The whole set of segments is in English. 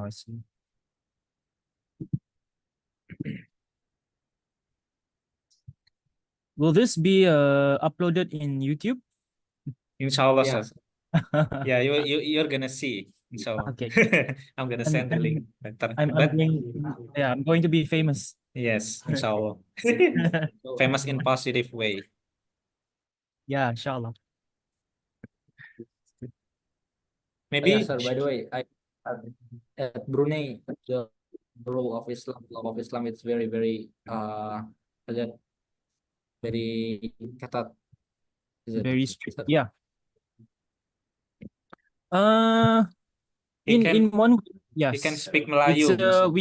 I see. Will this be uploaded in YouTube? Inshallah, Yeah. sir. Yeah, you're gonna see. Inshallah. Okay. I'm gonna I'm- send the link I'm- later. I'm But I'm going to be famous. yes, inshallah. Famous in positive way. Yeah, inshallah. Maybe Yeah, sir. By the way, at Brunei, the rule of Islam, law of Islam, it's very, very that very ketat. Is it? Very strict. Sir? Yeah. he can In one, he can yes. speak It's Melayu. Muslim.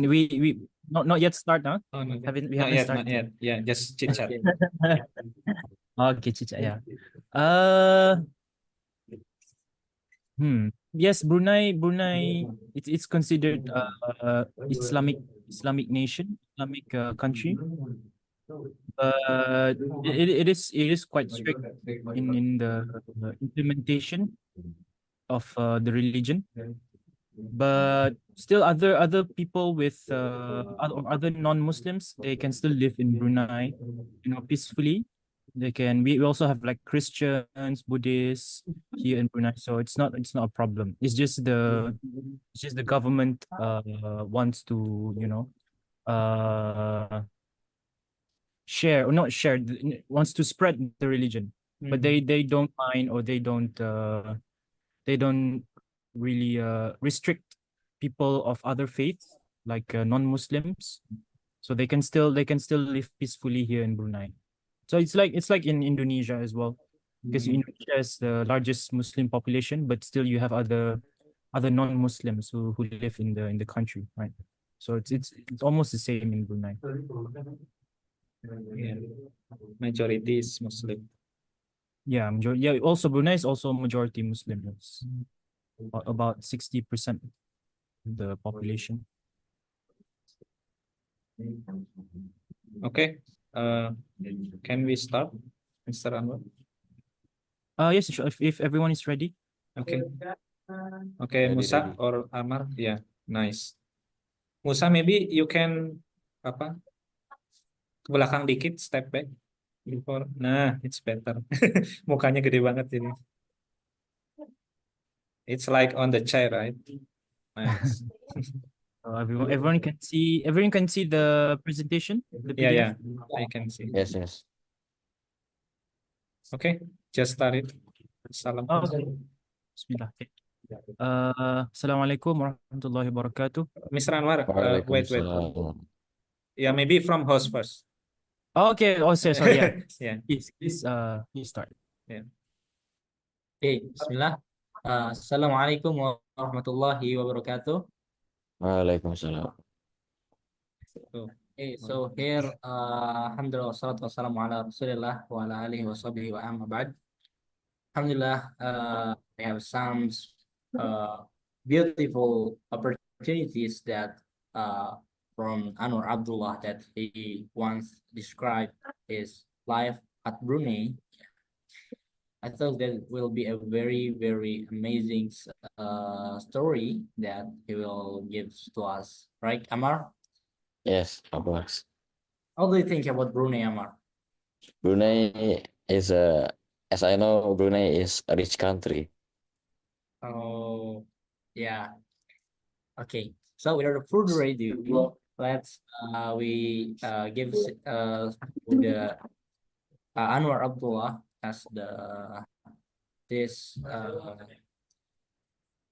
we not yet start, huh? Oh, no, We not haven't yet, started. not yet. Yeah, just chit chat. Okay, Cica, yeah. Yes, Brunei, it's considered Islamic nation, Islamic country. It is quite strict in the implementation of the religion, but still other people with other non-Muslims, they can still live in Brunei, peacefully. They can. We also have like Christians, Buddhists here in Brunei, so it's not a problem. It's just the government wants to share or not share wants to spread the religion, but they don't mind, or they don't really restrict people of other faiths, like non-Muslims, so they can still live peacefully here in Brunei. So it's like in Indonesia as well, because Indonesia is the largest Muslim population, but still you have other non-Muslims who live in the country, right? So it's almost the same in Brunei. Yeah. Majority is Muslim. Yeah, also Brunei is also majority Muslim. It's about 60% of the population. Okay. Can we start, Mr. Anwar? Yes, sure. If everyone is ready. Okay. Okay, Ready, Musa ready. or Amar? Yeah, nice. Musa, maybe you can ke belakang dikit, step back before. Nah, it's better. Mukanya gede banget ini. It's like on the chair, right? Nice. Everyone can see the presentation, the Yeah, PDF. yeah, I can see. Yes, yes. Okay, just start it. Salam. Okay. Bismillah. Okay. Assalamualaikum warahmatullahi wabarakatuh. Mr. Anwar, wait. Waalaikumsalam. Yeah, maybe from host first. Okay. Oh, sorry. Yeah. Yeah. Please start. Yeah. Okay, Bismillah. Assalamualaikum warahmatullahi wabarakatuh. Waalaikumsalam. Okay, so here, alhamdulillah, wassalatu wassalamu ala rasulillah wa ala alihi wa sahbihi wa amma ba'd. Alhamdulillah, we have some beautiful opportunities that from Anwar Abdullah, that he once described his life at Brunei. I thought that will be a very, very amazing story that he will give to us, right, Amar? Yes, of course. How do you think about Brunei, Amar? Brunei is as I know, Brunei is a rich country. Oh, yeah. Okay. So without further ado, let's we give the Anwar Abdullah as this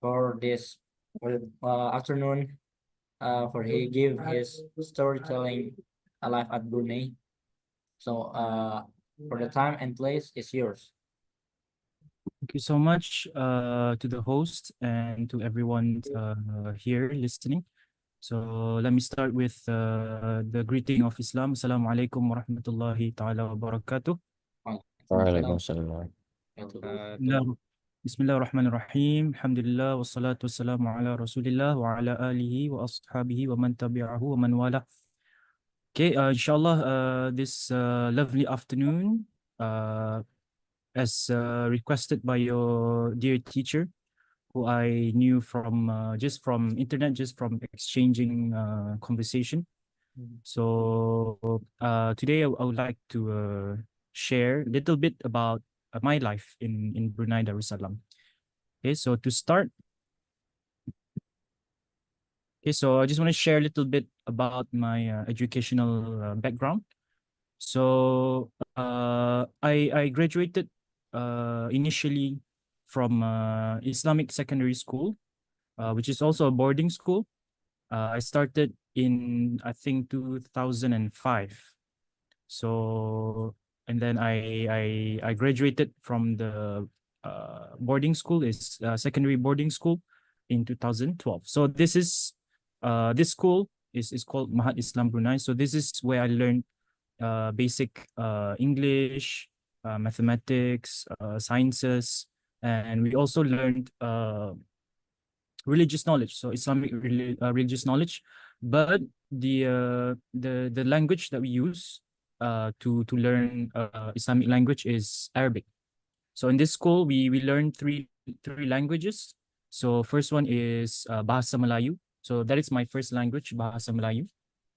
for this afternoon, for he give his storytelling life at Brunei. So for the time and place is yours. Thank you so much to the host and to everyone here listening. So let me start with the greeting of Islam. Assalamualaikum warahmatullahi ta'ala wabarakatuh. Waalaikumsalam. Bismillahirrahmanirrahim. Alhamdulillah wassalatu wassalamu ala Rasulillah wa ala alihi wa ashabihi wa man tabi'ahu wa man wala. Okay, inshallah, this lovely afternoon, as requested by your dear teacher, who I knew from just from internet, just from exchanging conversation. So today I would like to share a little bit about my life in Brunei Darussalam. Okay, so to start, okay, so I just want to share a little bit about my educational background. So I graduated initially from Islamic Secondary School, which is also a boarding school. I started in I think 2005. So and then I graduated from the boarding school, is secondary boarding school in 2012. So this school is called Mahat Islam Brunei. So this is where I learned basic English, mathematics, sciences, and we also learned religious knowledge, so Islamic religious knowledge. But the language that we use to learn Islamic language is Arabic. So in this school, we learn three languages. So first one is Bahasa Melayu. So that is my first language, Bahasa Melayu,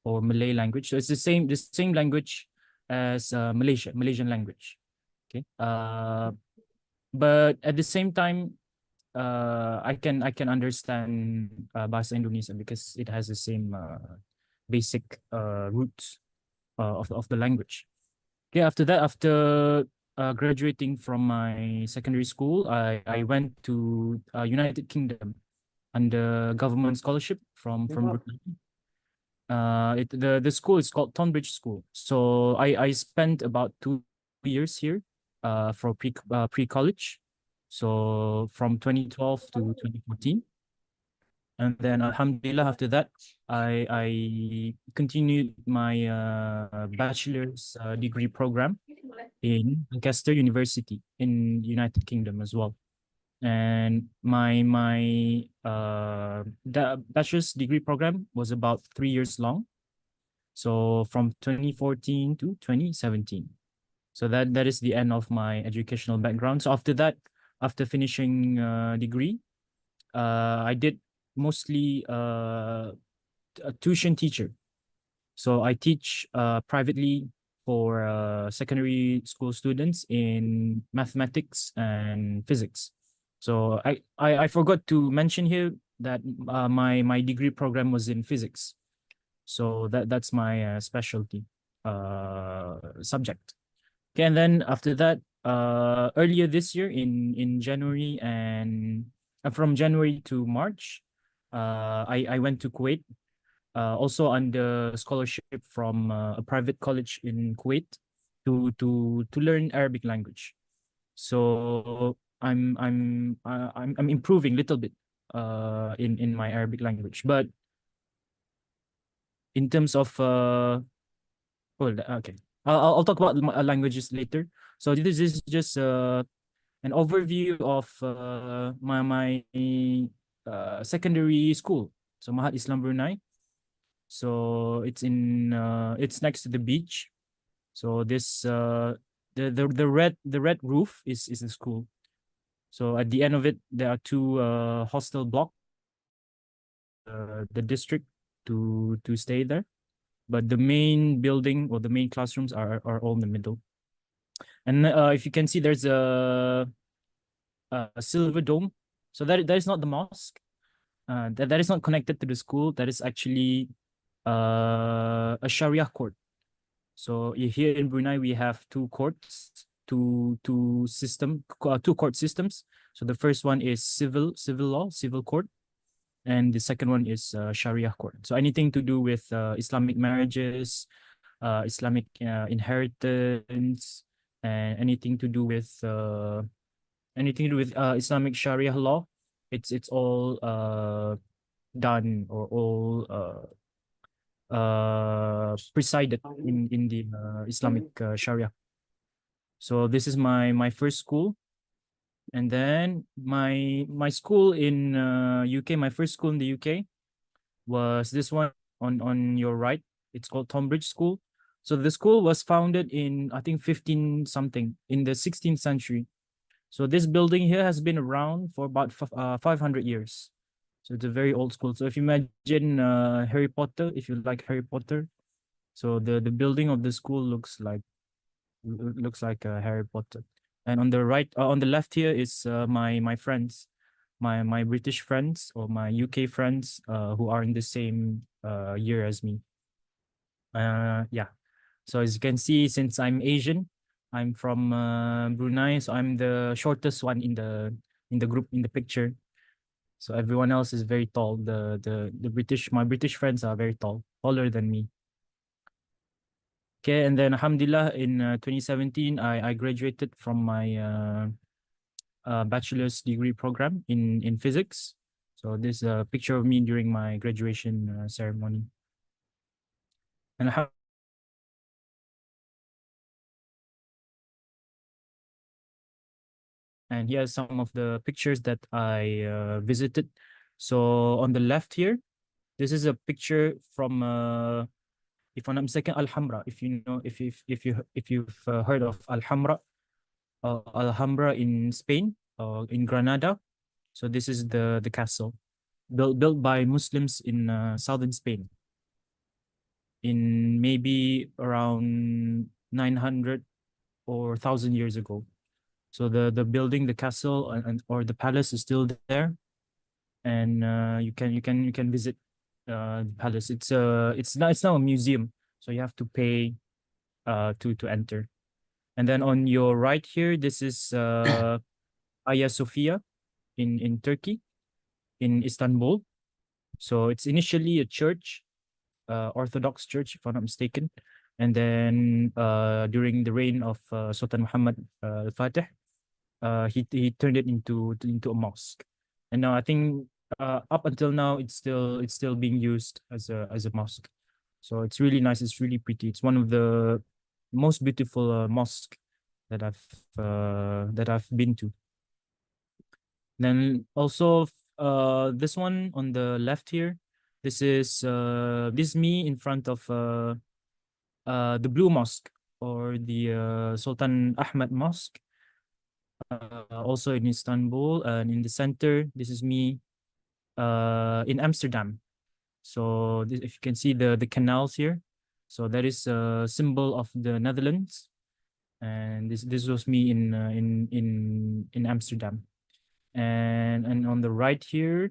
or Malay language. So it's the same language as Malaysian language. Okay. But at the same time, I can understand Bahasa Indonesia because it has the same basic roots of the language. Okay, after that, after graduating from my secondary school, I went to United Kingdom under government scholarship from Brunei. The school is called Tonbridge School. So I spent about 2 years here for pre-college. So from 2012 to 2014. And then Alhamdulillah, after that, I continued my bachelor's degree program in Lancaster University in United Kingdom as well. And the bachelor's degree program was about 3 years long. So from 2014 to 2017. So that is the end of my educational background. So after that, after finishing degree, I did mostly a tuition teacher. So I teach privately for secondary school students in mathematics and physics. So I forgot to mention here that my degree program was in physics. So that's my specialty subject. Okay, and then after that, earlier this year in January and from January to March, I went to Kuwait, also under scholarship from a private college in Kuwait to learn Arabic language. So I'm improving a little bit in my Arabic language, but in terms of well, okay, I'll talk about languages later. So this is just an overview of my secondary school. So Mahat Islam Brunei. So it's next to the beach. So this the red roof is the school. So at the end of it, there are two hostel blocks. The district to stay there, but the main building or the main classrooms are all in the middle. And if you can see, there's a silver dome. So that is not the mosque. That is not connected to the school. That is actually a Sharia court. So here in Brunei, we have two courts, two court systems. So the first one is civil law, civil court, and the second one is Sharia court. So anything to do with Islamic marriages, Islamic inheritance, and anything to do with Islamic Sharia law, it's all done or all presided in the Islamic Sharia. So this is my first school, and then my school in UK, my first school in the UK was this one on your right. It's called Tonbridge School. So the school was founded in I think 15 something in the 16th century. So this building here has been around for about 500 years. So it's a very old school. So if you imagine Harry Potter, if you like Harry Potter, so the building of the school looks like Harry Potter. And on the right, on the left here is my friends, my British friends or my UK friends who are in the same year as me. Yeah. So as you can see, since I'm Asian, I'm from Brunei, so I'm the shortest one in the group in the picture. So everyone else is very tall. My British friends are very tall, taller than me. Okay, and then Alhamdulillah in 2017, I graduated from my bachelor's degree program in physics. So this is a picture of me during my graduation ceremony. And here's some of the pictures that I visited. So on the left here, this is a picture from if I'm not mistaken, Alhambra. If you know, if you've heard of Alhambra, Alhambra in Spain, in Granada. So this is the castle built by Muslims in southern Spain in maybe around 900 or 1,000 years ago. So the building, the castle, or the palace is still there, and you can visit the palace. It's now a museum, so you have to pay to enter. And then on your right here, this is Hagia Sophia in Turkey, in Istanbul. So it's initially a church, Orthodox church, if I'm not mistaken. And then during the reign of Sultan Muhammad al-Fatih, he turned it into a mosque. And now I think up until now it's still being used as a mosque. So it's really nice. It's really pretty. It's one of the most beautiful mosque that I've been to. Then also this one on the left here, this is me in front of the Blue Mosque, or the Sultan Ahmed Mosque, also in Istanbul. And in the center, this is me in Amsterdam. So this, if you can see the canals here, so that is a symbol of the Netherlands. And this was me in Amsterdam. And on the right here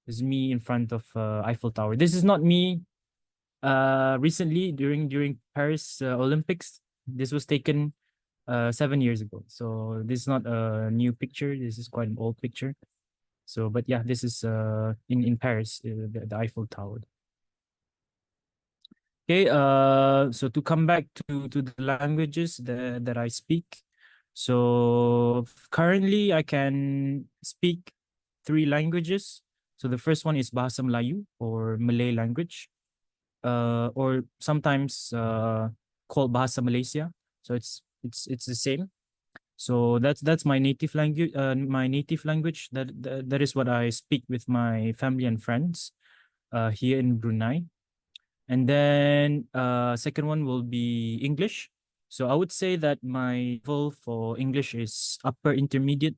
is me in front of Eiffel Tower. This is not me recently during Paris Olympics. This was taken 7 years ago. So this is not a new picture. This is quite an old picture. So, but yeah, this is in Paris, the Eiffel Tower. Okay, so to come back to the languages that I speak. So currently I can speak 3 languages. So the first one is Bahasa Melayu, or Malay language, or sometimes called Bahasa Malaysia. So it's the same. So that's my native language. That is what I speak with my family and friends here in Brunei. And then second one will be English. So I would say that my level for English is upper intermediate,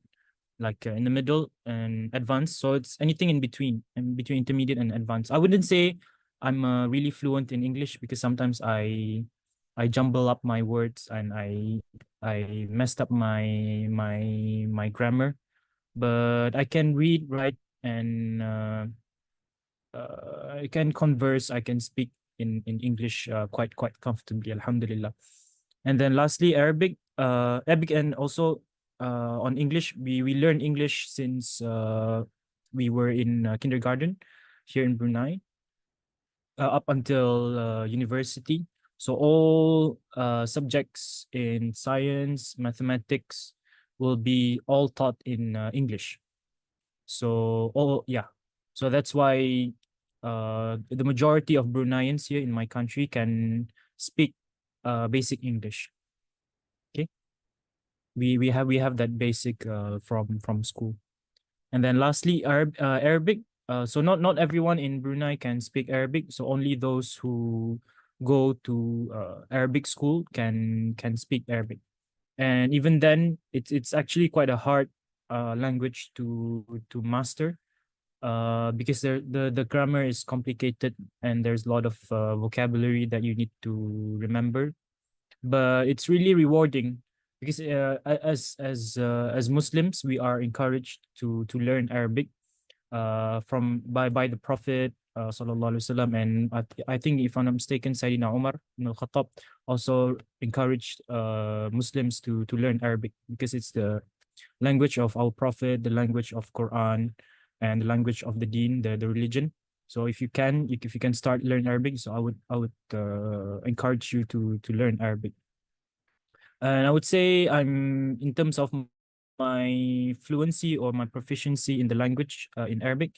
like in the middle, and advanced. So it's anything in between intermediate and advanced. I wouldn't say I'm really fluent in English, because sometimes I jumble up my words and I messed up my grammar, but I can read, write, and I can converse. I can speak in English quite comfortably, alhamdulillah. And then lastly, Arabic. Arabic, and also on English, we learn English since we were in kindergarten here in Brunei, up until university. So all subjects in science, mathematics will be all taught in English. So so that's why the majority of Bruneians here in my country can speak basic English. Okay, we have that basic from school. And then lastly, Arabic. So not everyone in Brunei can speak Arabic. So only those who go to Arabic school can speak Arabic. and even then, it's actually quite a hard language to master, because the grammar is complicated and there's a lot of vocabulary that you need to remember. But it's really rewarding because as Muslims, we are encouraged to learn Arabic from by the Prophet sallallahu alaihi wasallam, and I think if I'm not mistaken, Sayyidina Umar ibn al-Khattab also encouraged Muslims to learn Arabic because it's the language of our Prophet, the language of Quran, and the language of the Deen, the religion. So if you can start learn Arabic, so I would encourage you to learn Arabic. And I would say I'm in terms of my fluency or my proficiency in the language in Arabic,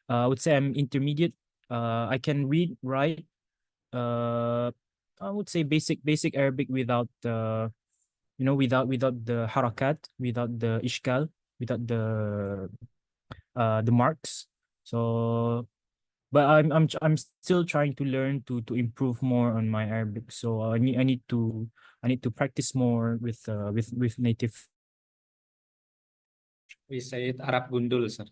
I would say I'm intermediate. I can read, write. Uh, I would say basic Arabic without without the harakat, without the ishkal, without the marks. So, but I'm still trying to learn to improve more on my Arabic. So I need to practice more with native. We say it Arab gundul, sir,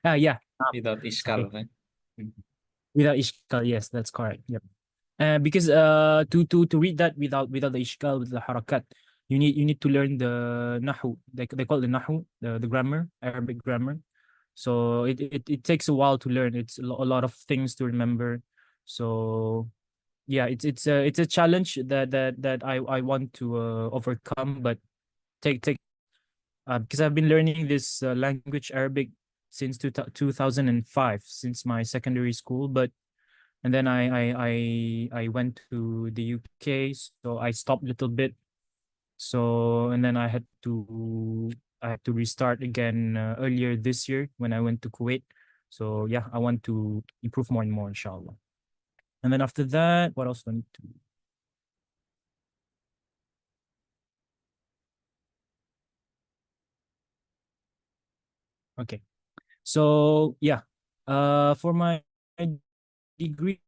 Yeah, without iskal, okay. right? Without ishkal, yes, that's correct. Yep. Because to read that without the ishkal, with the harakat, you need to learn the nahu. They call it the nahu, the grammar, Arabic grammar. So it takes a while to learn. It's a lot of things to remember. So yeah, it's a challenge that I want to overcome, but take because I've been learning this language Arabic since 2005, since my secondary school. But and then I went to the UK, so I stopped a little bit. So and then I had to restart again earlier this year when I went to Kuwait. So yeah, I want to improve more and more, inshallah. And then after that, what else do I need to? Okay. So yeah, for my degree,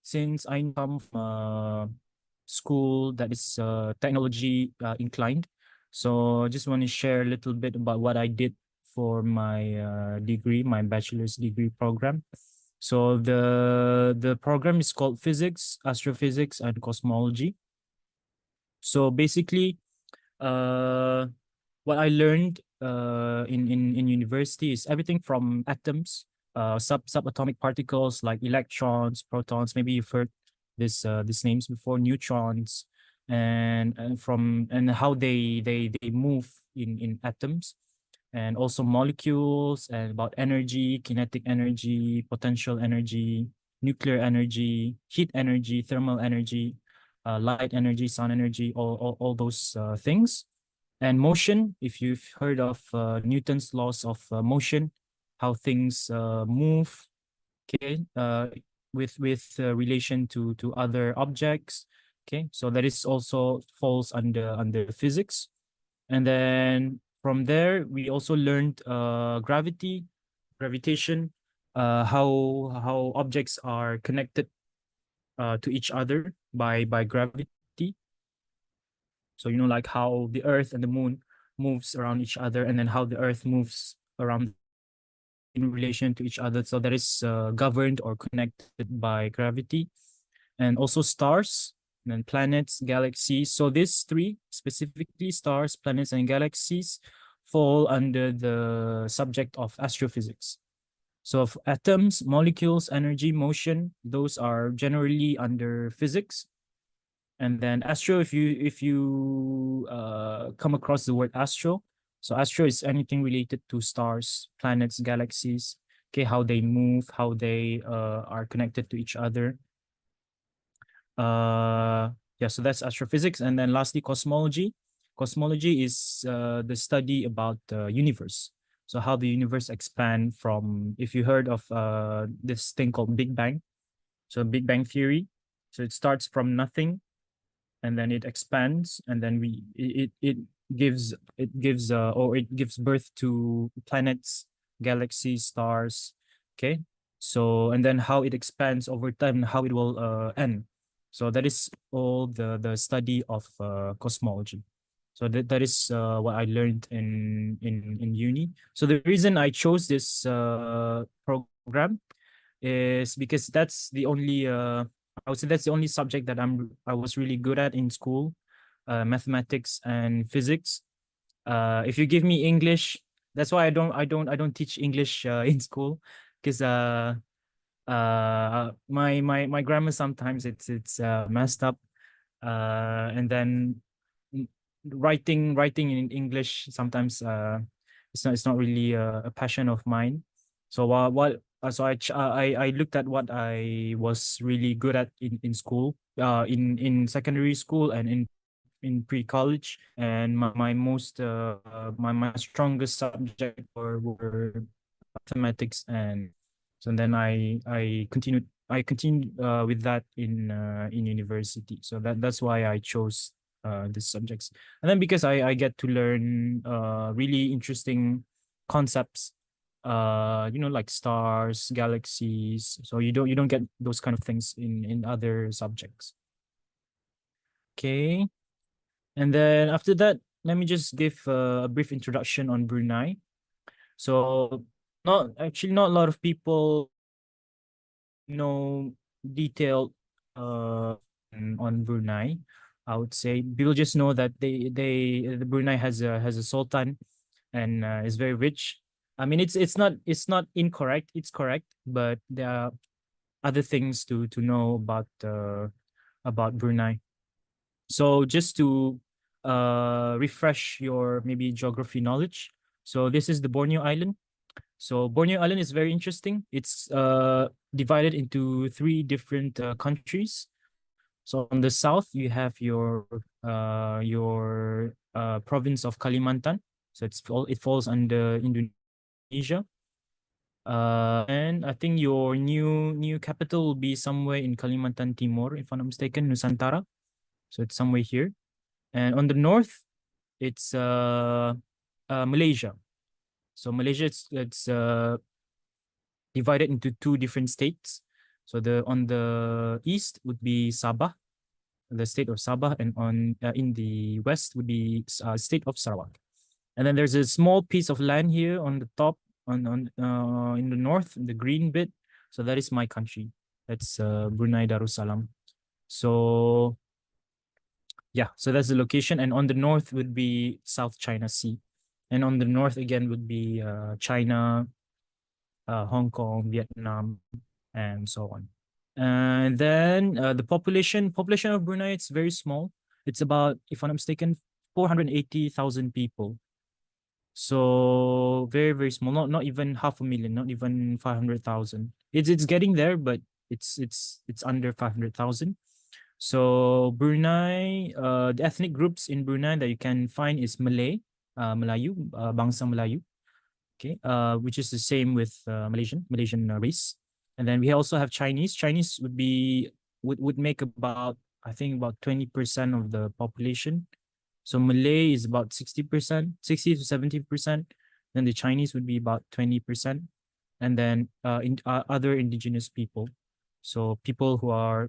since I come from a school that is technology inclined, so I just want to share a little bit about what I did for my degree, my bachelor's degree program. So the program is called Physics, Astrophysics, and Cosmology. So basically, uh, what I learned in university is everything from atoms, subatomic particles like electrons, protons. Maybe you've heard these names before, neutrons, and how they move in atoms, and also molecules, and about energy, kinetic energy, potential energy, nuclear energy, heat energy, thermal energy, light energy, sun energy, all those things. And motion, if you've heard of Newton's laws of motion, how things move, okay, with relation to other objects, okay. So that is also falls under physics. And then from there, we also learned gravitation, how objects are connected to each other by gravity. So like how the Earth and the Moon moves around each other, and then how the Earth moves around in relation to each other. So that is governed or connected by gravity, and also stars, and then planets, galaxies. So these three, specifically stars, planets, and galaxies, fall under the subject of astrophysics. So of atoms, molecules, energy, motion, those are generally under physics. And then astro, if you come across the word astro, so astro is anything related to stars, planets, galaxies, okay, how they move, how they are connected to each other. Yeah, so that's astrophysics. And then lastly, cosmology. Cosmology is the study about the universe. So how the universe expand from, if you heard of this thing called Big Bang, so Big Bang theory. So it starts from nothing, and then it expands, and then it gives birth to planets, galaxies, stars, okay. So and then how it expands over time, how it will end. So that is all the study of cosmology. So that is what I learned in uni. So the reason I chose this program is because that's the only I would say that's the only subject that I was really good at in school, mathematics and physics. If you give me English, that's why I don't teach English in school, because my grammar sometimes it's messed up, and then n- writing in English sometimes it's not really a passion of mine. So I looked at what I was really good at in school, in secondary school and in pre-college, and my strongest subject were mathematics. And so then I continued with that in university. So that's why I chose these subjects. And then because I get to learn really interesting concepts, like stars, galaxies. So you don't get those kind of things in other subjects. Okay. And then after that, let me just give a brief introduction on Brunei. So not a lot of people know detailed on Brunei. I would say people just know that the Brunei has a sultan and is very rich. I mean, it's not incorrect. It's correct, but there are other things to know about Brunei. So just to refresh your maybe geography knowledge. So this is the Borneo Island. So Borneo Island is very interesting. It's divided into three different countries. So on the south, you have your province of Kalimantan. So it falls under Indonesia. And I think your new capital will be somewhere in Kalimantan Timur, if I'm not mistaken, Nusantara. So it's somewhere here. And on the north, it's Malaysia. So Malaysia, it's divided into two different states. So on the east would be Sabah, the state of Sabah, and in the west would be state of Sarawak. And then there's a small piece of land here on the top, in the north, the green bit. So that is my country. That's Brunei Darussalam. So yeah, so that's the location. And on the north would be South China Sea. And on the north again would be China, Hong Kong, Vietnam, and so on. And then the population of Brunei, it's very small. It's about, if I'm not mistaken, 480,000 people. So very, very small. Not even 500,000, not even 500,000. It's getting there, but it's under 500,000. So Brunei, the ethnic groups in Brunei that you can find is Malay, Melayu, Bangsa Melayu. Okay, which is the same with Malaysian race. And then we also have Chinese. Chinese would make about, I think, about 20% of the population. So Malay is about 60%, 60 to 70%. Then the Chinese would be about 20%. And then other indigenous people. So people who are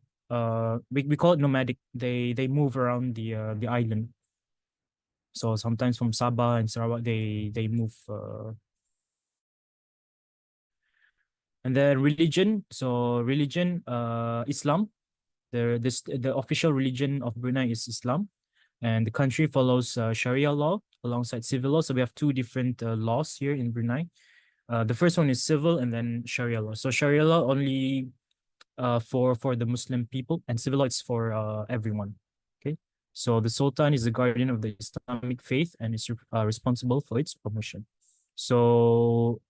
we call it nomadic. They move around the island. So sometimes from Sabah and Sarawak they move. And then religion. So religion, Islam. The official religion of Brunei is Islam, and the country follows Sharia law alongside civil law. So we have two different laws here in Brunei. The first one is civil, and then Sharia law. So Sharia law only for the Muslim people, and civil law is for everyone. Okay, so the Sultan is the guardian of the Islamic faith and is responsible for its promotion. So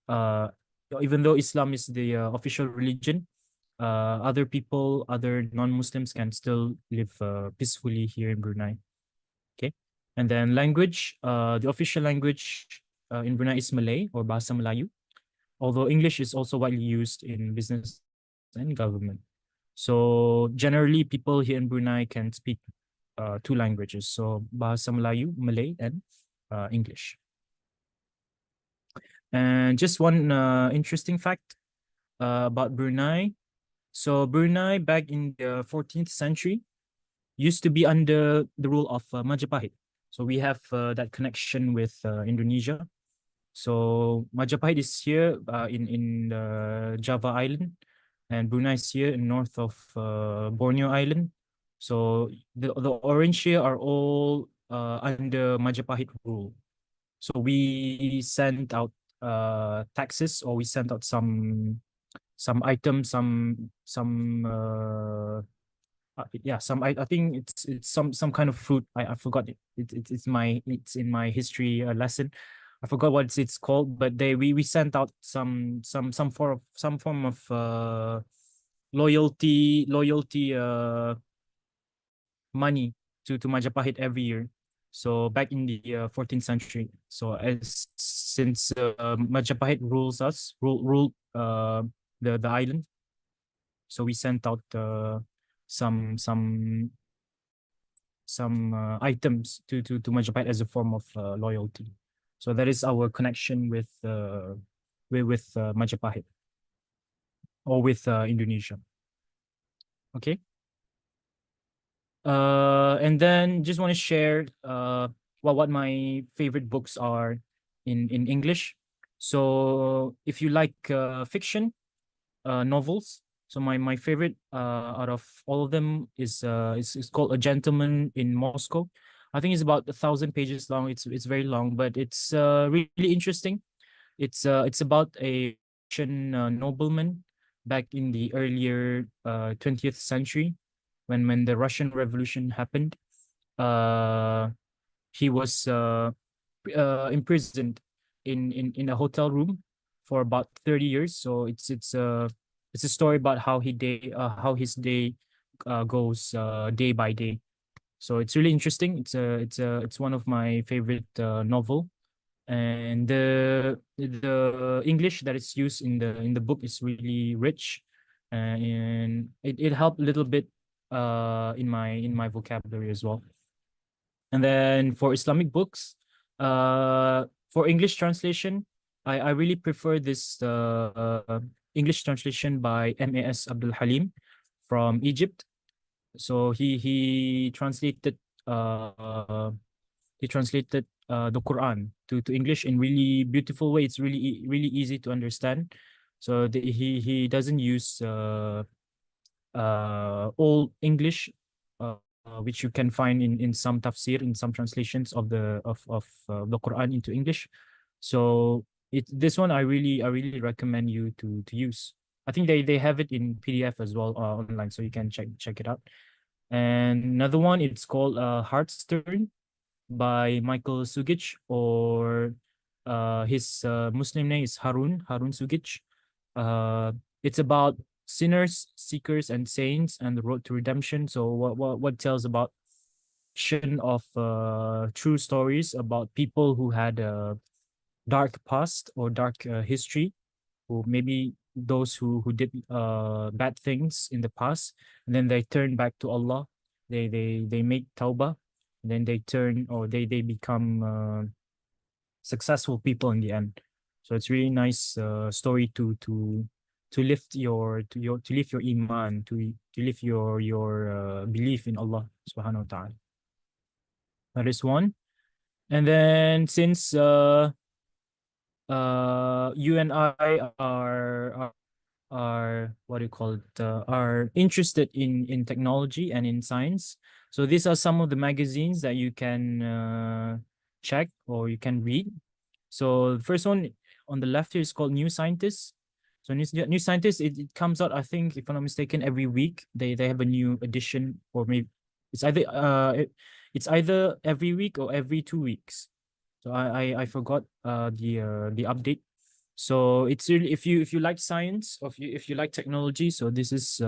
even though Islam is the official religion, other people, other non-Muslims can still live peacefully here in Brunei. Okay, and then language, the official language in Brunei is Malay or Bahasa Melayu, although English is also widely used in business and government. So generally, people here in Brunei can speak two languages, so Bahasa Melayu, Malay, and English. And just one interesting fact about Brunei. So Brunei back in the 14th century used to be under the rule of Majapahit. So we have that connection with Indonesia. So Majapahit is here in Java Island, and Brunei is here in north of Borneo Island. So the orange here are all under Majapahit rule. So we sent out taxes, or we sent out some items, I think it's some kind of fruit. I forgot it. It's in my history lesson. I forgot what it's called, but we sent out some form of loyalty money to Majapahit every year. So back in the 14th century. So since Majapahit rule the island, so we sent out some items to Majapahit as a form of loyalty. So that is our connection with Majapahit, or with Indonesia. Okay. And then just want to share what my favorite books are in English. So if you like fiction novels, so my favorite out of all of them is called A Gentleman in Moscow. I think it's about 1,000 pages long. It's very long, but it's really interesting. It's about a Russian nobleman back in the earlier 20th century, when the Russian Revolution happened. He was imprisoned in a hotel room for about 30 years. So it's a story about how his day goes day by day. So it's really interesting. It's one of my favorite novel, and the English that is used in the book is really rich, and it helped a little bit in my vocabulary as well. And then for Islamic books, for English translation, I really prefer this English translation by M.A.S. Abdul Halim from Egypt. So he translated the Quran to English in really beautiful way. It's really easy to understand. So he doesn't use old English, which you can find in some tafsir, in some translations of the Quran into English. So this one I really recommend you to use. I think they have it in PDF as well online, so you can check it out. And another one, it's called Heartstern by Michael Sugic, or his Muslim name is Harun Sugic. It's about sinners, seekers, and saints, and the road to redemption. So what tells about of true stories about people who had a dark past or dark history, who maybe those who did bad things in the past, and then they turn back to Allah. They make tawbah, and then they turn, or they become successful people in the end. So it's really nice story to lift your iman, to lift your belief in Allah subhanahu wa ta'ala. That is one. And then since you and I are what do you call it, are interested in technology and in science, so these are some of the magazines that you can check or you can read. So the first one on the left here is called New Scientist. So New Scientist, it comes out, I think, if I'm not mistaken, every week. They have a new edition, or maybe it's either every week or every 2 weeks. So I forgot the update. So it's really, if you like science, or if you like technology, so this is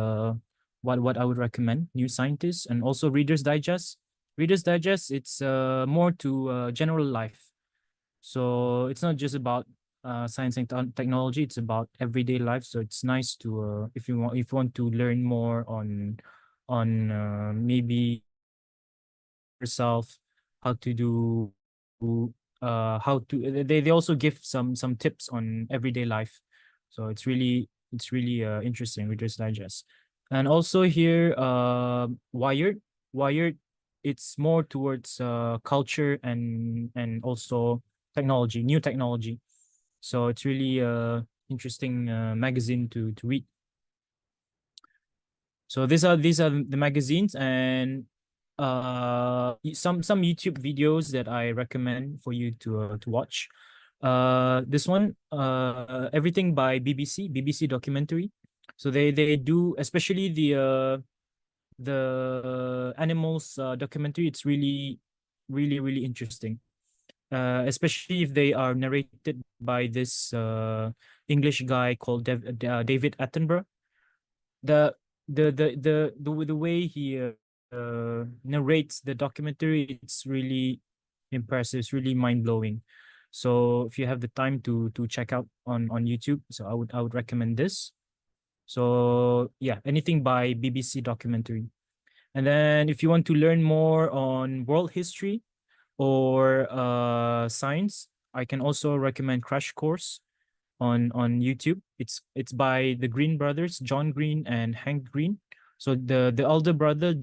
what I would recommend. New Scientist. And also Reader's Digest. Reader's Digest, it's more to general life. So it's not just about science and technology, it's about everyday life. So it's nice to if you want to learn more on maybe yourself, how to do how to they also give some tips on everyday life. So it's really It's really interesting, Reader's Digest. And also here, Wired. Wired, it's more towards culture and also technology, new technology. So it's really interesting magazine to read. So these are the magazines, and some YouTube videos that I recommend for you to watch. This one, everything by BBC documentary. So they do, especially the animals documentary. It's really interesting. Especially if they are narrated by this English guy called David Attenborough. The the way he narrates the documentary, it's really impressive. It's really mind blowing. So if you have the time to check out on YouTube, so I would recommend this. So yeah, anything by BBC documentary. And then if you want to learn more on world history or science, I can also recommend Crash Course on YouTube. It's by the Green brothers, John Green and Hank Green. So the elder brother,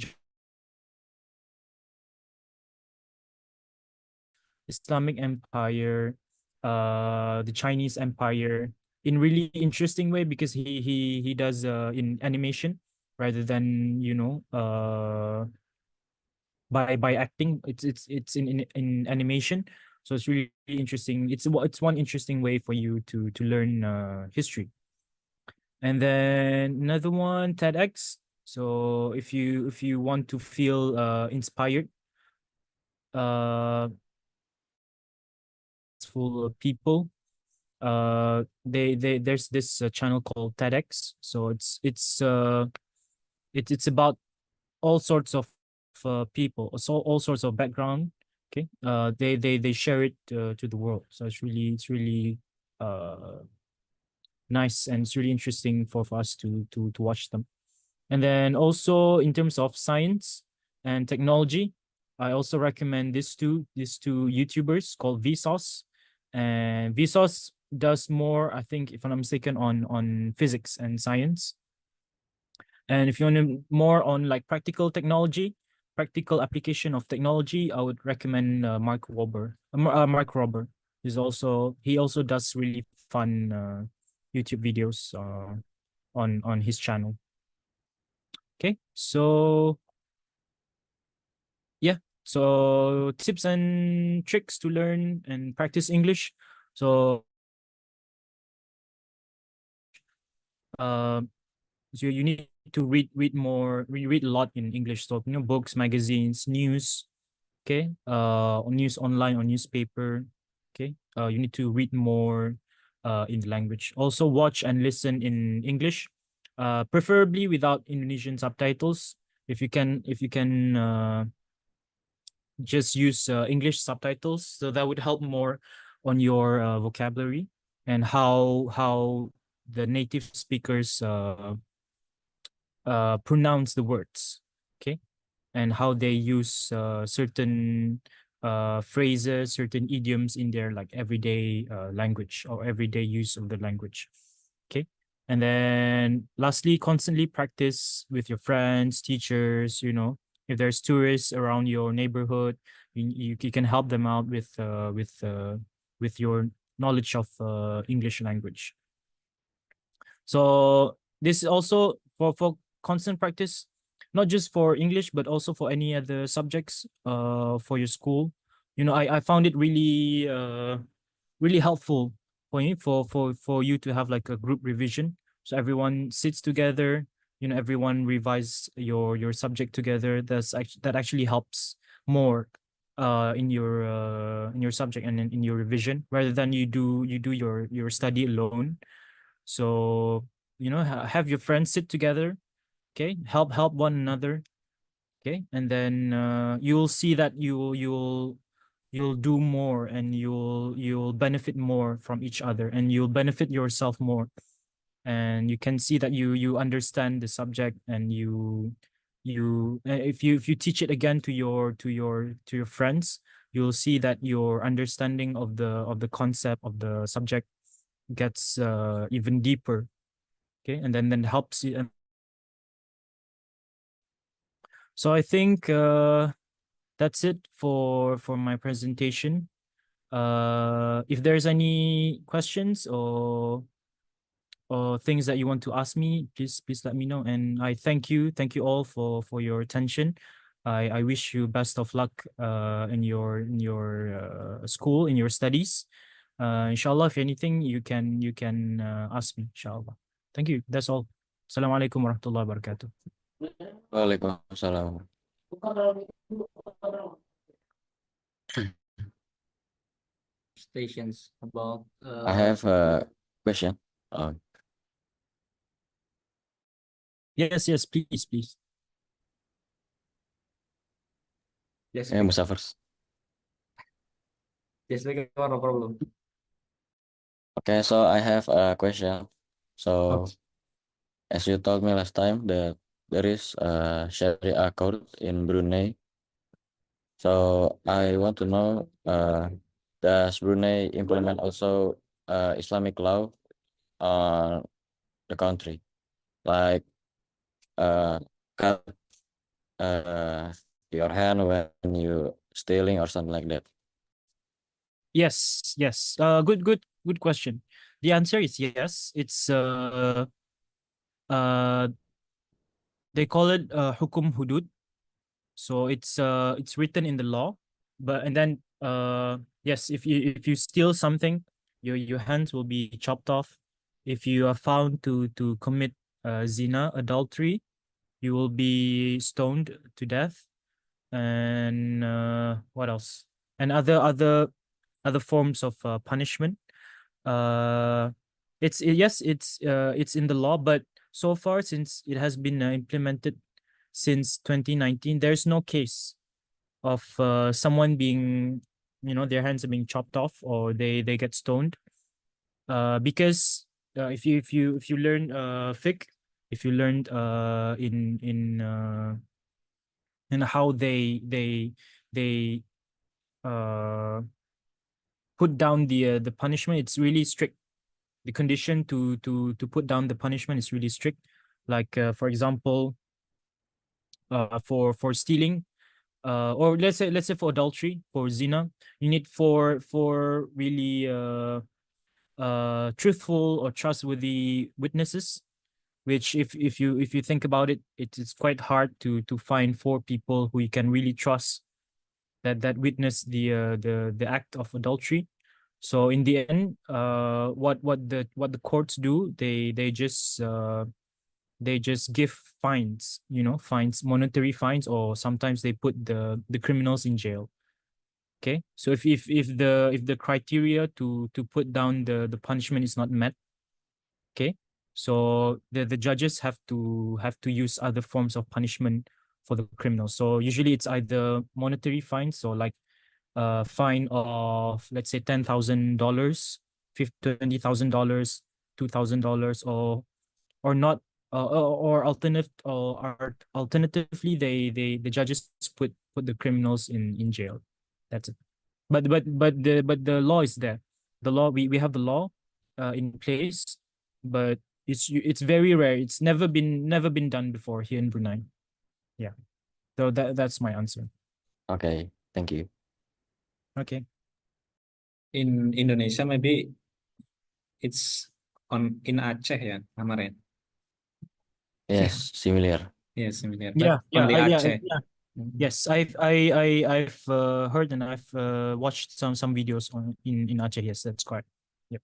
Islamic Empire, the Chinese Empire, in really interesting way, because he does in animation rather than by acting. It's in animation, so it's really interesting. It's one interesting way for you to learn history. And then another one, TEDx. So if you want to feel inspired, it's full of people. There's this channel called TEDx. So it's about all sorts of people, so all sorts of background. Okay, they share it to the world. So it's really nice, and it's really interesting for us to watch them. And then also in terms of science and technology, I also recommend these two YouTubers called Vsauce. And Vsauce does more, I think, if I'm not mistaken, on physics and science. And if you want to more on like practical technology, practical application of technology, I would recommend Mark Rober. Mark Rober he also does really fun YouTube videos on his channel. Okay, so yeah, so tips and tricks to learn and practice English. So so you need to read more, read a lot in English. So books, magazines, news. Okay, news online or newspaper. Okay, you need to read more in the language. Also watch and listen in English, preferably without Indonesian subtitles. If you can just use English subtitles, so that would help more on your vocabulary and how the native speakers pronounce the words. Okay, and how they use certain phrases, certain idioms in their like everyday language or everyday use of the language. Okay. And then lastly, constantly practice with your friends, teachers, if there's tourists around your neighborhood, you can help them out with your knowledge of English language. So this is also for constant practice, not just for English, but also for any other subjects for your school. I found it really helpful for you to have like a group revision. So everyone sits together, everyone revise your subject together. That actually helps more in your subject and in your revision, rather than you do your study alone. So have your friends sit together. Okay, help one another. Okay, and then you'll see that you'll do more, and you'll benefit more from each other, and you'll benefit yourself more, and you can see that you understand the subject, and if you teach it again to your friends, you'll see that your understanding of the concept of the subject gets even deeper. Okay, and then helps you. So I think that's it for my presentation. If there's any questions or things that you want to ask me, please let me know. And I thank you all for your attention. I wish you best of luck in your school, in your studies. Inshallah, if anything, you can ask me, inshallah. Thank you. That's all. Assalamualaikum warahmatullahi wabarakatuh. Waalaikumsalam. Stations about I have a question. Yes, please. yes, Musa first. yes, no problem. Okay, so I have a question. So, as you told me last time that there is a Sharia code in Brunei. So I want to know, does Brunei implement also Islamic law on the country, like cut your hand when you stealing or something like that? Yes. Good question. The answer is yes. It's uh they call it hukum hudud. So it's written in the law. But and then yes, if you steal something, your hands will be chopped off. If you are found to commit zina, adultery, you will be stoned to death. And what else? And other forms of punishment. Uh, yes, it's in the law, but so far since it has been implemented since 2019, there's no case of someone being, their hands are being chopped off or they get stoned. Because if you learn fiqh, if you learned in how they uh put down the punishment, it's really strict. The condition to put down the punishment is really strict. Like for example, for stealing, or let's say for adultery, for zina, you need for really truthful or trustworthy witnesses. Which if you think about it, it's quite hard to find four people who you can really trust that witness the act of adultery. So in the end, what the courts do, they just give fines, fines, monetary fines, or sometimes they put the criminals in jail. Okay, so if the criteria to put down the punishment is not met, okay, so the judges have to use other forms of punishment for the criminals. So usually it's either monetary fines, so like fine of, let's say, $10,000, $20,000, $2,000, or not, or alternatively, the judges put the criminals in jail. That's it. But the law is there. The law, we have the law in place, but it's very rare. It's never been done before here in Brunei. Yeah. So that's my answer. Okay, thank you. Okay. In Indonesia, maybe it's in Aceh, yeah, Amaren. Yes, similar. Yeah, similar. Yeah, But only Aceh. yeah. Mhm. Yes, I've heard and I've watched some videos in Aceh. Yes, that's correct. Yep.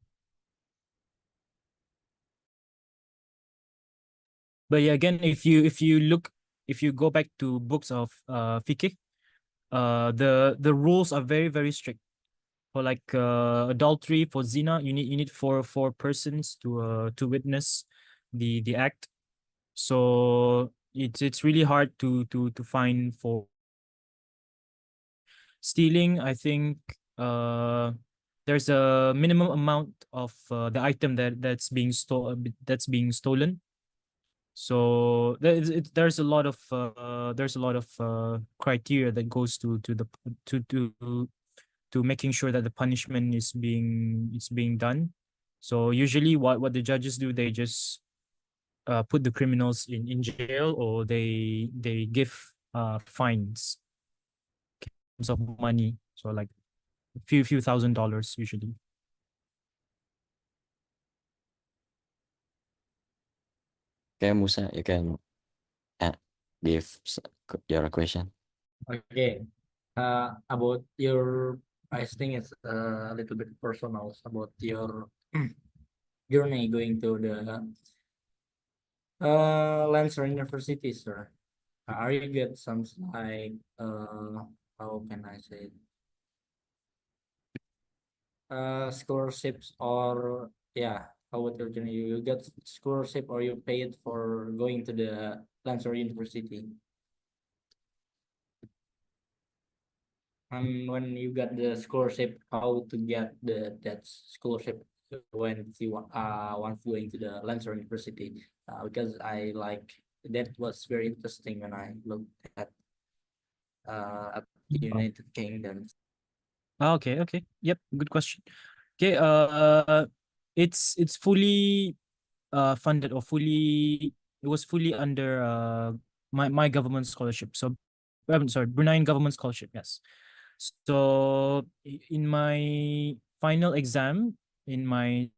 But yeah, again, if you go back to books of fiqh, the rules are very, very strict. For like adultery, for zina, you need four persons to witness the act. So it's really hard to find. For stealing, I think there's a minimum amount of the item that's being stolen. So there's a lot of criteria that goes to making sure that the punishment is being done. So usually what the judges do, they just put the criminals in jail, or they give fines in terms of money. So like a few $1,000s usually. Okay, Musa, you can give your question. Okay. About your, I think it's a little bit personal about your journey going to the Lancaster University, sir. Are you get some like how can I say it? Scholarships, or yeah, how would you journey? You get scholarship or you paid for going to the Lancaster University? And when you got the scholarship, how to get that scholarship when you once going to the Lancaster University? Because I like that was very interesting when I looked at the United Kingdom. Okay, okay. Yep, good question. Okay, it's fully funded, or fully, it was fully under my government scholarship. So I'm sorry, Bruneian government scholarship, yes. So in my final exam, in my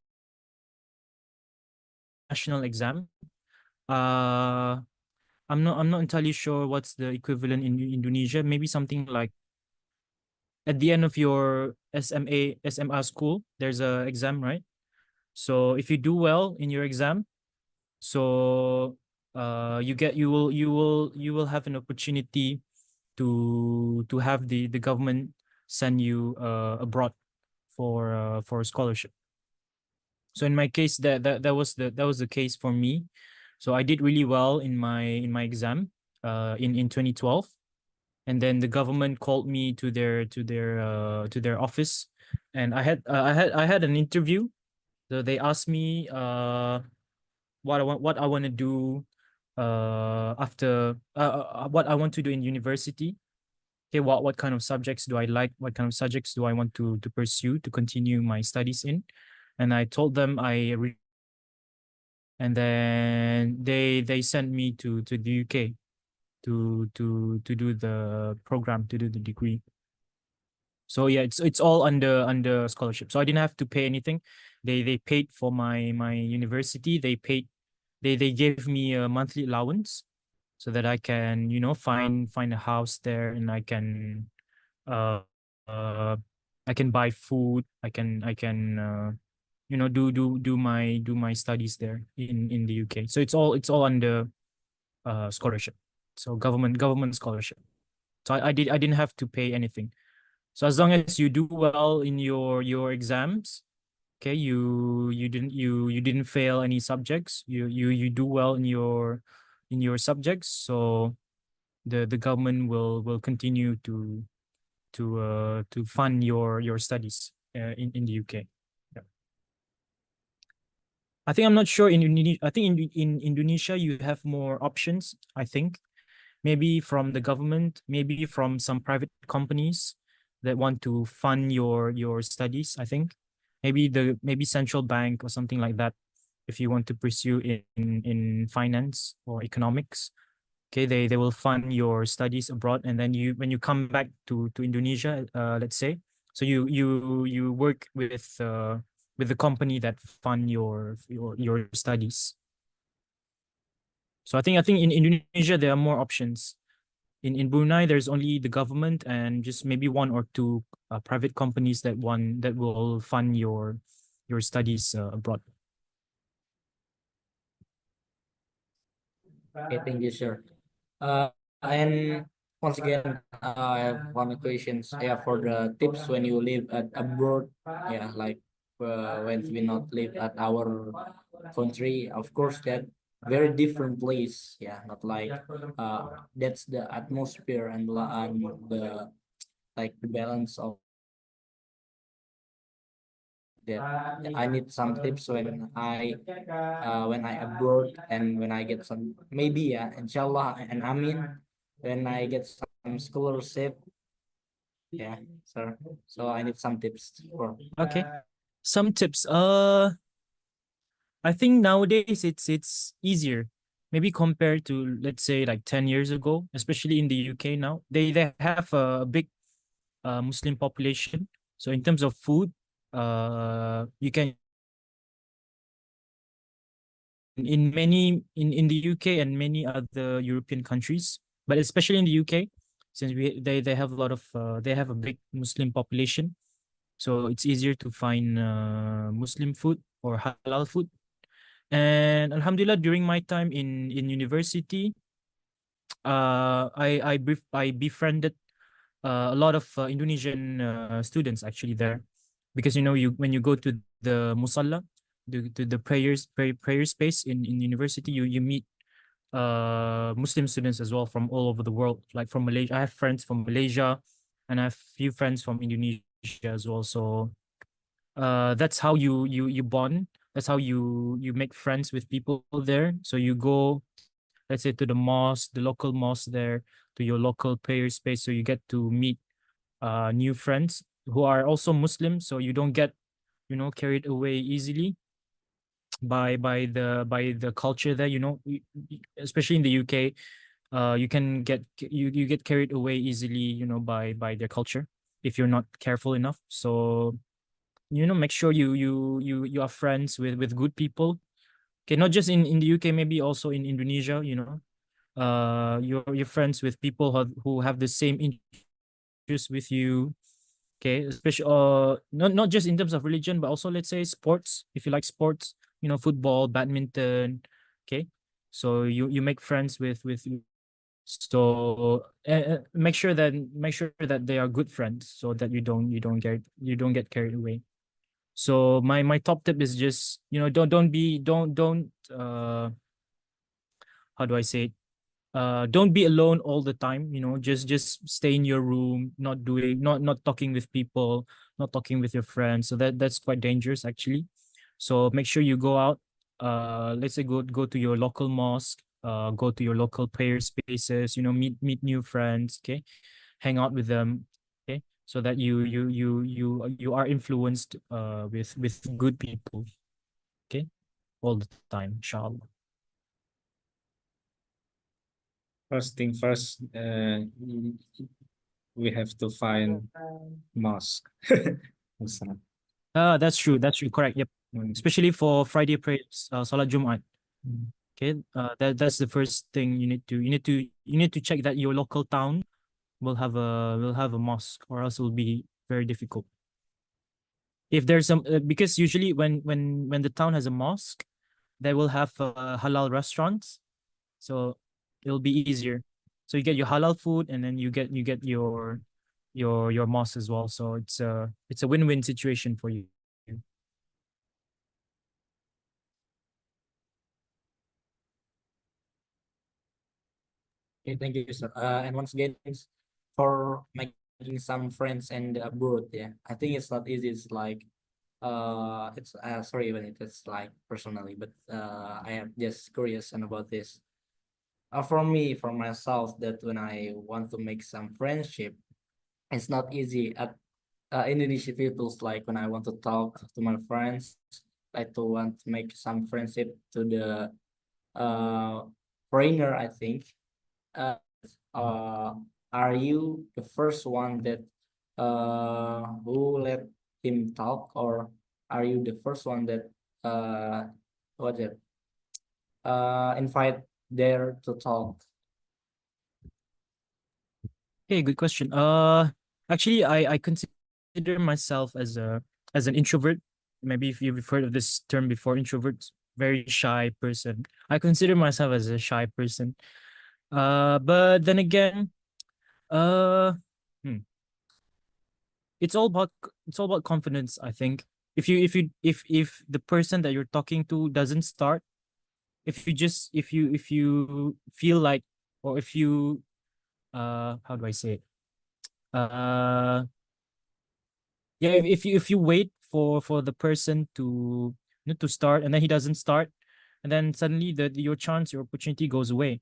national exam, uh I'm not entirely sure what's the equivalent in Indonesia. Maybe something like at the end of your SMR school, there's a exam, right? So if you do well in your exam, so you will have an opportunity to have the government send you abroad for a scholarship. So in my case, that was the case for me. So I did really well in my exam in 2012, and then the government called me to their office, and I had an interview. So they asked me what I want to do after what I want to do in university. Okay, what kind of subjects do I like? What kind of subjects do I want to pursue to continue my studies in? And I told them and then they sent me to the UK to do the program, to do the degree. So yeah, it's all under scholarship. So I didn't have to pay anything. They paid for my university. They gave me a monthly allowance so that I can find a house there, and uh uh I can buy food. I can do my studies there in the UK. So it's all under scholarship. So government scholarship. So I didn't have to pay anything. So as long as you do well in your exams, okay, you didn't fail any subjects, you do well in your subjects, so the government will continue to fund your studies in the UK. Yeah. I'm not sure in Indonesia. I think in Indonesia you have more options, I think. Maybe from the government, maybe from some private companies that want to fund your studies, I think. Maybe central bank or something like that, if you want to pursue in finance or economics. Okay, they will fund your studies abroad, and then when you come back to Indonesia, let's say, so you work with the company that fund your studies. So I think in Indonesia there are more options. In Brunei, there's only the government and just maybe one or two private companies that will fund your studies abroad. Okay, thank you, sir. And once again, I have one questions. Yeah, for the tips when you live at abroad. Yeah, like when we not live at our country. Of course, that very different place. Yeah, not like that's the atmosphere and the like the balance of that. I need some tips when I abroad, and when I get some, maybe, yeah, inshallah and amin, when I get some scholarship. Yeah, sir. So I need some tips for. Okay. Some tips. I think nowadays it's easier. Maybe compared to, let's say, like 10 years ago, especially in the UK now. They have a big Muslim population. So in terms of food, you can in the UK and many other European countries, but especially in the UK, since they have a lot of they have a big Muslim population, so it's easier to find Muslim food or halal food. And Alhamdulillah, during my time in university, I befriended a lot of Indonesian students actually there, because you when you go to the musalla, the prayer space in university, you meet Muslim students as well from all over the world, like from Malaysia. I have friends from Malaysia, and I have few friends from Indonesia as well. So that's how you bond. That's how you make friends with people there. So you go, let's say, to the mosque, the local mosque there, to your local prayer space. So you get to meet new friends who are also Muslim. So you don't get, carried away easily by the culture there. Especially in the UK, you can you get carried away easily, by their culture if you're not careful enough. So make sure you are friends with good people. Okay, not just in the UK, maybe also in Indonesia. You're friends with people who have the same interests with you. Okay, especially not just in terms of religion, but also, let's say, sports. If you like sports, football, badminton. Okay, so you make friends with. So make sure that they are good friends, so that you don't get carried away. So my top tip is just, don't how do I say it? Don't be alone all the time. Just stay in your room, not talking with people, not talking with your friends. So that's quite dangerous actually. So make sure you go out. Let's say go to your local mosque. Go to your local prayer spaces. Meet new friends. Okay, hang out with them. Okay, so that you are influenced with good people. Okay, all the time, inshallah. First thing first, we have to find mosque. Muslim. That's true. That's true. Correct. Yep. Especially for Friday prayers, Salat Jumat. Okay. That's the first thing you need to check that your local town will have a mosque, or else it will be very difficult. If there's some because usually when the town has a mosque, they will have halal restaurants, so it'll be easier. So you get your halal food, and then you get your mosque as well. So it's a win-win situation for you. Okay, thank you, sir. And once again, thanks for making some friends and abroad. Yeah, I think it's not easy. It's like, it's sorry when it's like personally, but I am just curious and about this. For myself, that when I want to make some friendship, it's not easy at Indonesia people's, like when I want to talk to my friends, like to want to make some friendship to the foreigner, I think. Uh, uh, are you the first one that who let him talk, or are you the first one that what it invite there to talk? Okay, good question. Actually, I consider myself as an introvert. Maybe if you've heard of this term before, introvert, very shy person. I consider myself as a shy person. But then again, uh, hmm, it's all about confidence, I think. If the person that you're talking to doesn't start, if you feel like, or if you how do I say it? Uh yeah, if you wait for the person to start, and then he doesn't start, and then suddenly your opportunity goes away.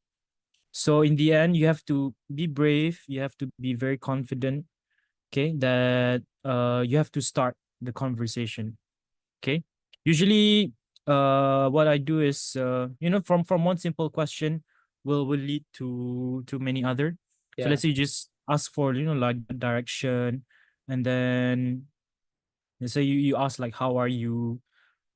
So in the end, you have to be brave, you have to be very confident, okay, that you have to start the conversation. Okay, usually what I do is from one simple question will lead to many other. So Yeah. let's say you just ask for like direction, and then let's say you ask like how are you,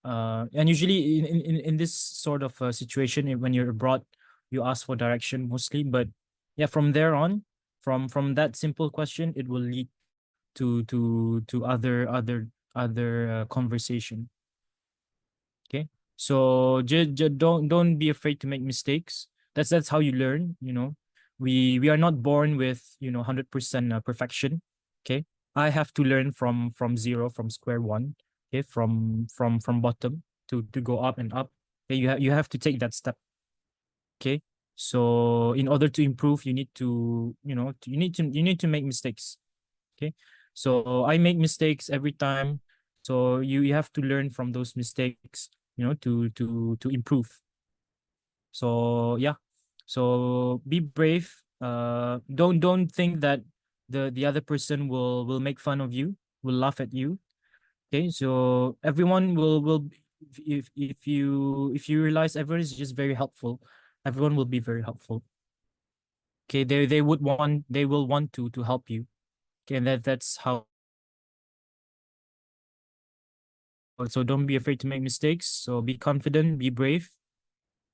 and usually in this sort of situation, when you're abroad, you ask for direction mostly. But yeah, from there on, from that simple question, it will lead to other conversation. Okay, so don't be afraid to make mistakes. That's how you learn. We are not born with 100% perfection. Okay, I have to learn from zero, from square one. Okay, from bottom to go up and up. Okay, you have to take that step. Okay, so in order to improve, you need to you need to make mistakes. Okay, so I make mistakes every time, so you have to learn from those mistakes, to improve. So yeah, so be brave. Don't think that the other person will make fun of you, will laugh at you. Okay, so everyone will if you realize everyone is just very helpful, everyone will be very helpful. Okay, they will want to help you. Okay, and that's how. So don't be afraid to make mistakes. So be confident, be brave,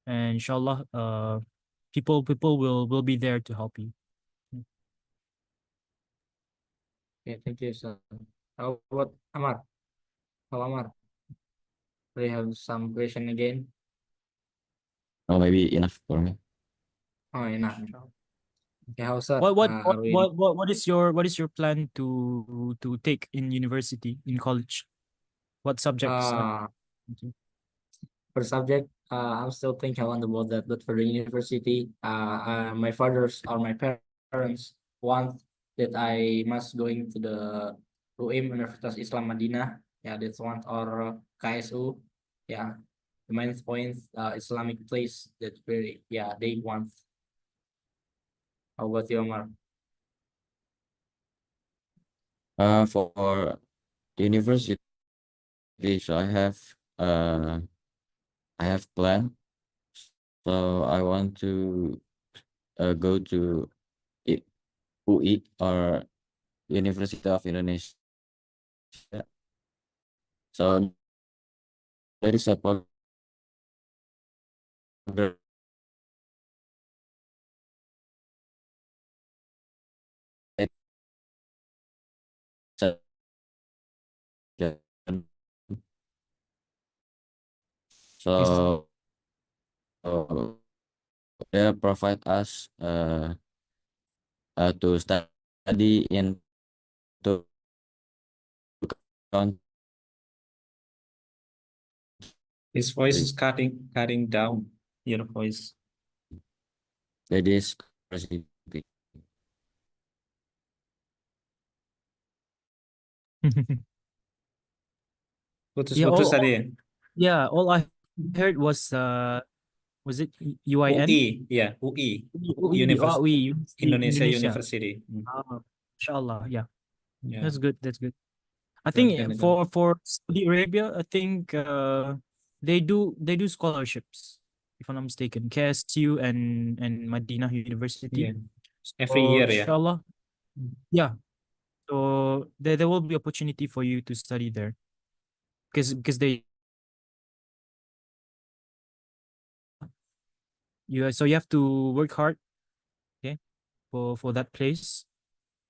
and inshallah, people will be there to help you. Okay, thank you, sir. How about Amar? How Amar? Do you have some question again? Oh, maybe enough for me. Oh, enough. Okay, how sir? What what what Are we what is your plan to take in university, in college? What subjects are uh you? for subject, I'm still thinking about that. But for the university, my fathers or my parents want that I must go into the UIM, Universitas Islam Madinah. Yeah, that's one, or KSU. Yeah, the main point, Islamic place that very, yeah, they want. How about you, Omar? For university, so I have plan. So I want to go to UI, or University of Indonesia. So there is a program that Yes. so they provide us to study in to country. His voice is cutting down. Your voice. That is specific. Yeah, Putus-putus tadi ya. yeah, all I heard was it UIN? UI, ya UI, UI, Indonesia Indonesia. University. Inshallah, yeah, Ya, that's good. That's good. I think keren itu. for Saudi Arabia, I think they do scholarships, if I'm not mistaken, KSU and Madinah University. Iya. Every So year ya. inshallah, yeah. So there will be opportunity for you to study there, because you have to work hard, okay, for that place.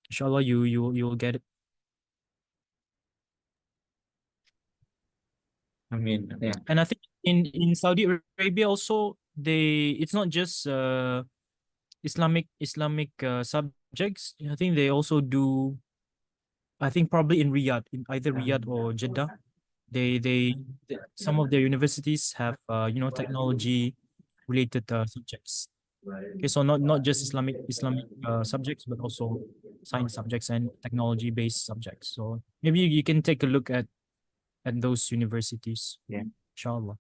Inshallah, you'll get it. Amin. Yeah. And I think in Saudi Arabia also, it's not just Islamic subjects. I think they also do. I think probably in Riyadh, in either Riyadh or Jeddah, some of their universities have technology related subjects. Okay, so not just Islamic subjects, but also science subjects and technology based subjects. So maybe you can take a look at those universities. Yeah. Inshallah.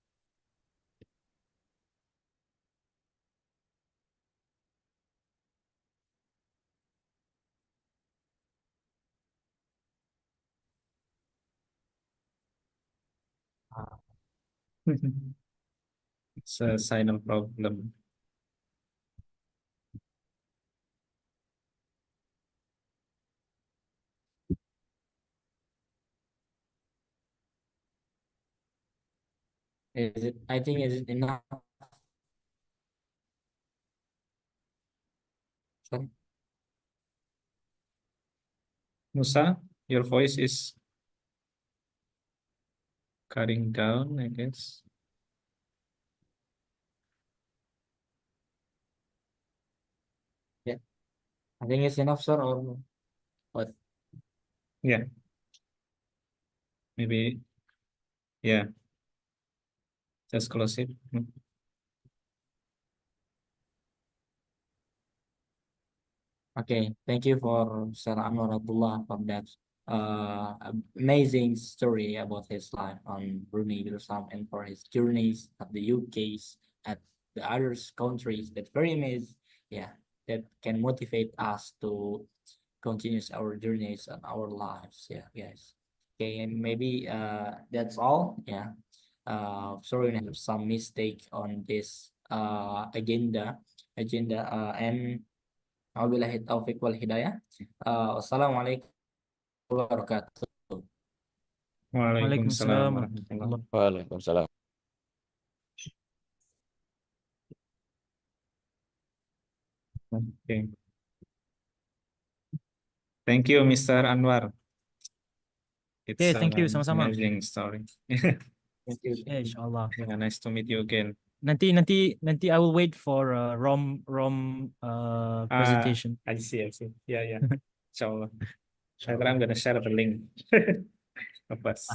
It's a signal problem. Is it? I think is it enough? Sorry. Musa, your voice is cutting down, I guess. I think it's enough, sir, or what? Yeah. Maybe, yeah. Just close it. Okay, thank you for Sir Anwar Abdullah for that amazing story about his life on Brunei Darussalam and for his journeys at the UK's at the other countries. That very amazing, yeah, that can motivate us to continue our journeys and our lives. Yeah, guys. Okay, and maybe that's all. Yeah. Sorry, we have some mistake on this agenda and wabillahi taufiq wal hidayah. Wassalamualaikum warahmatullahi wabarakatuh. Waalaikumsalam Waalaikumsalam warahmatullahi. Waalaikumsalam. Okay. Thank you, Mr. Anwar. It's Okay, thank you. an Sama-sama. amazing story. Thank you. Yeah, inshallah. Yeah, nice to meet you again. Nanti I will wait for Rom presentation. I see. Yeah, yeah. Inshallah. Later I'm gonna share the link of us.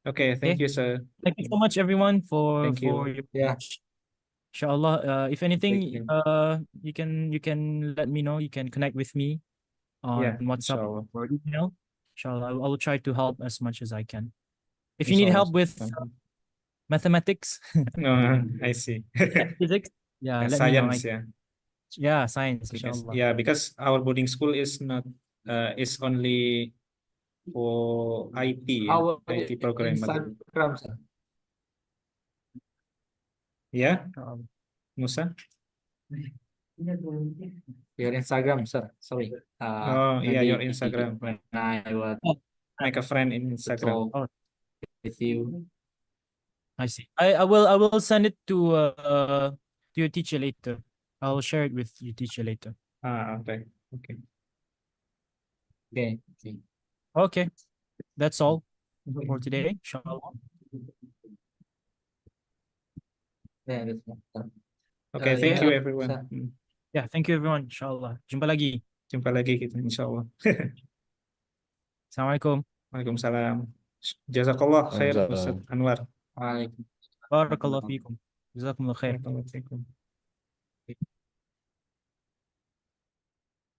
Okay, thank Okay. you, sir. Thank you so much, everyone, for Thank you. your Yeah. watch. Inshallah, if anything, you. you can let me know. You can connect with me on Yeah, WhatsApp inshallah. or email. Inshallah, I will try to help as much as I can. If you need help with mathematics, No, I see. physics, yeah, let me know. Science, yeah. Yeah, science, Because inshallah. because our boarding school is not is only for IT, Our IT program. Instagram, sir. Yeah, Um, Musa. Your Instagram, sir. Sorry. Oh, yeah, your Instagram. When I was Make a friend in Instagram. talk with you. I see. I will send it to your teacher later. I'll share it with your teacher later. Okay. Okay. Okay. Okay, that's all for today. Inshallah. Yeah, that's one. Okay, thank yeah, you everyone. sir. Yeah, thank you everyone. Inshallah. Jumpa lagi. Jumpa lagi kita insyaallah. Assalamualaikum. Waalaikumsalam. Jazakallah khair Ustaz Waalaikumsalam. Anwar. Waalaikumsalam. Barakallahu fiikum. Jazakumullah khair. Barakallahu fiikum.